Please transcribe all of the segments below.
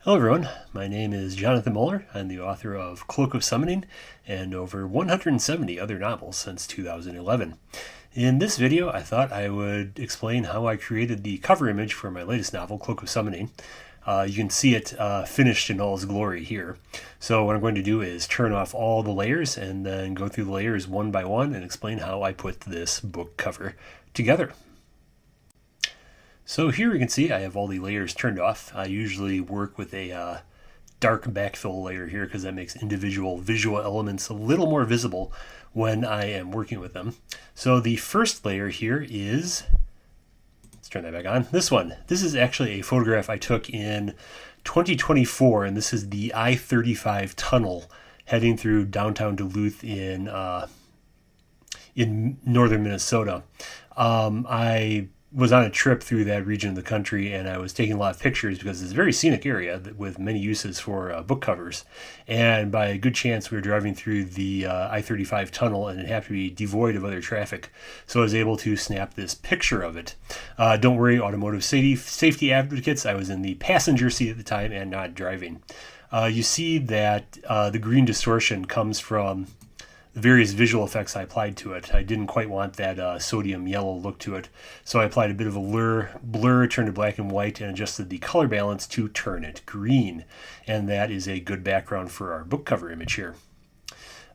Hello everyone, my name is Jonathan Muller. I'm the author of CLOAK of Summoning and over 170 other novels since 2011. In this video, I thought I would explain how I created the cover image for my latest novel, CLOAK of Summoning. You can see it finished in all its glory here. So what I'm going to do is turn off all the layers and then go through the layers one by one and explain how I put this book cover together. So here you can see I have all the layers turned off. I usually work with a dark backfill layer here because that makes individual visual elements a little more visible when I am working with them. So the first layer here is, let's turn that back on, this one. This is actually a photograph I took in 2024, and this is the I-35 tunnel heading through downtown Duluth in northern Minnesota. I was on a trip through that region of the country, and I was taking a lot of pictures because it's a very scenic area with many uses for book covers. And by a good chance, we were driving through the I-35 tunnel, and it happened to be devoid of other traffic. So I was able to snap this picture of it. Don't worry, automotive safety advocates, I was in the passenger seat at the time and not driving. You see that the green distortion comes from the various visual effects I applied to it. I didn't quite want that sodium yellow look to it, so I applied a bit of a blur, turned it black and white, and adjusted the color balance to turn it green. And that is a good background for our book cover image here.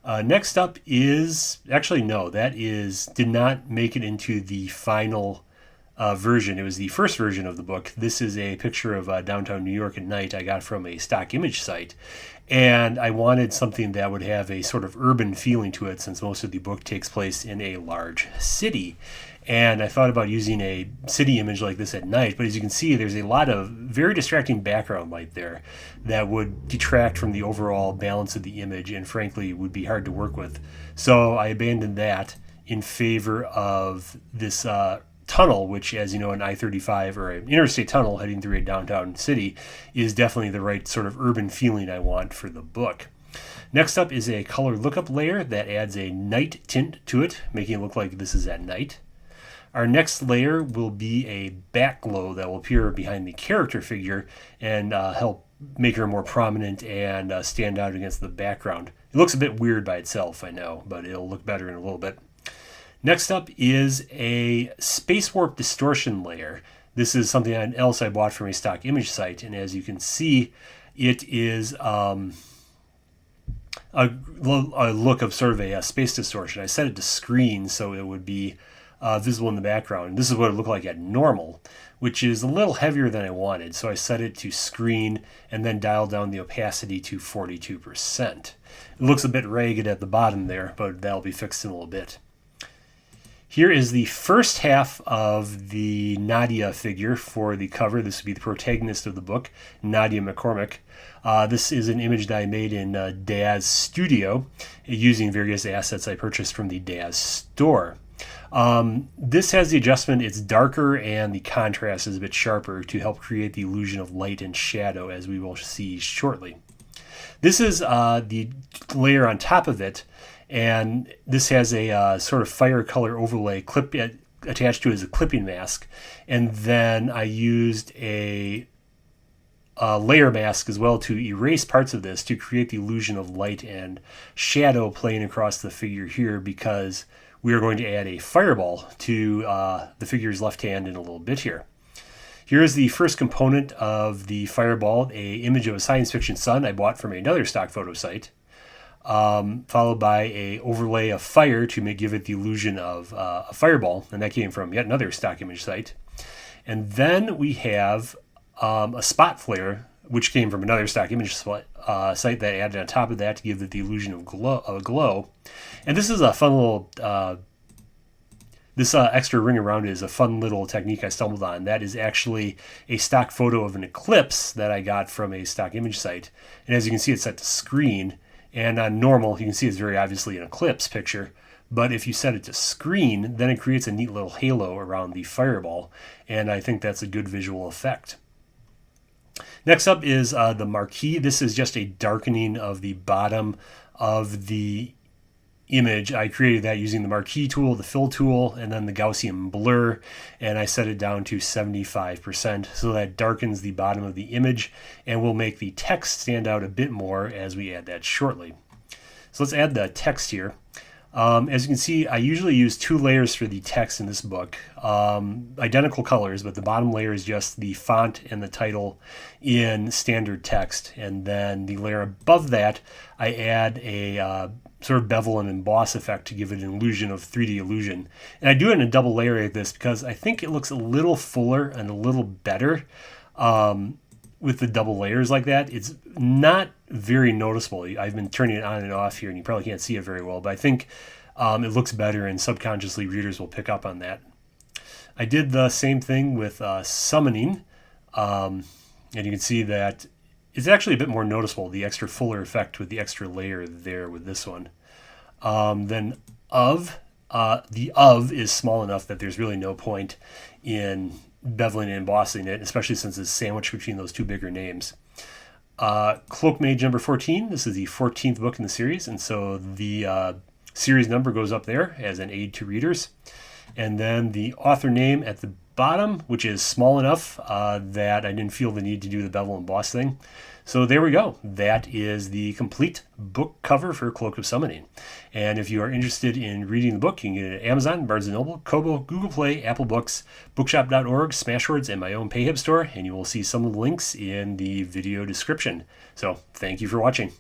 Next up is, actually no, did not make it into the final version. It was the first version of the book. This is a picture of downtown New York at night I got from a stock image site. And I wanted something that would have a sort of urban feeling to it, since most of the book takes place in a large city. And I thought about using a city image like this at night, but as you can see, there's a lot of very distracting background light there that would detract from the overall balance of the image and frankly would be hard to work with. So I abandoned that in favor of this tunnel, which, as you know, an I-35 or an interstate tunnel heading through a downtown city is definitely the right sort of urban feeling I want for the book. Next up is a color lookup layer that adds a night tint to it, making it look like this is at night. Our next layer will be a back glow that will appear behind the character figure and help make her more prominent and stand out against the background. It looks a bit weird by itself, I know, but it'll look better in a little bit. Next up is a space warp distortion layer. This is something else I bought from a stock image site, and as you can see, it is a look of sort of a space distortion. I set it to screen so it would be visible in the background. This is what it looked like at normal, which is a little heavier than I wanted, so I set it to screen and then dialed down the opacity to 42%. It looks a bit ragged at the bottom there, but that'll be fixed in a little bit. Here is the first half of the Nadia figure for the cover. This would be the protagonist of the book, Nadia McCormick. This is an image that I made in Daz Studio using various assets I purchased from the Daz store. This has the adjustment, it's darker and the contrast is a bit sharper to help create the illusion of light and shadow, as we will see shortly. This is the layer on top of it, and this has a sort of fire color overlay attached to it as a clipping mask. And then I used a layer mask as well to erase parts of this to create the illusion of light and shadow playing across the figure here, because we are going to add a fireball to the figure's left hand in a little bit here. Here is the first component of the fireball, an image of a science fiction sun I bought from another stock photo site. Followed by a overlay of fire to give it the illusion of a fireball, and that came from yet another stock image site. And then we have a spot flare, which came from another stock image site that added on top of that to give it the illusion of glow. And this is a fun little this extra ring around it is a fun little technique I stumbled on. That is actually a stock photo of an eclipse that I got from a stock image site. And as you can see, it's set to screen. And on normal, you can see it's very obviously an eclipse picture. But if you set it to screen, then it creates a neat little halo around the fireball. And I think that's a good visual effect. Next up is the marquee. This is just a darkening of the bottom of the image, I created that using the marquee tool, the fill tool, and then the Gaussian blur, and I set it down to 75%, so that darkens the bottom of the image and will make the text stand out a bit more as we add that shortly. So let's add the text here. As you can see, I usually use 2 layers for the text in this book, identical colors, but the bottom layer is just the font and the title in standard text, and then the layer above that, I add a sort of bevel and emboss effect to give it an illusion of 3D illusion. And I do it in a double layer like this because I think it looks a little fuller and a little better with the double layers like that. It's not very noticeable. I've been turning it on and off here, and you probably can't see it very well, but I think it looks better, and subconsciously readers will pick up on that. I did the same thing with summoning, and you can see that it's actually a bit more noticeable, the extra fuller effect with the extra layer there with this one. Then the of is small enough that there's really no point in beveling and embossing it, especially since it's sandwiched between those 2 bigger names. Cloak Mage number 14, this is the 14th book in the series, and so the series number goes up there as an aid to readers. And then the author name at the bottom, which is small enough that I didn't feel the need to do the bevel and emboss thing. So there we go. That is the complete book cover for Cloak of Summoning. And if you are interested in reading the book, you can get it at Amazon, Barnes & Noble, Kobo, Google Play, Apple Books, Bookshop.org, Smashwords, and my own PayHip store. And you will see some of the links in the video description. So thank you for watching.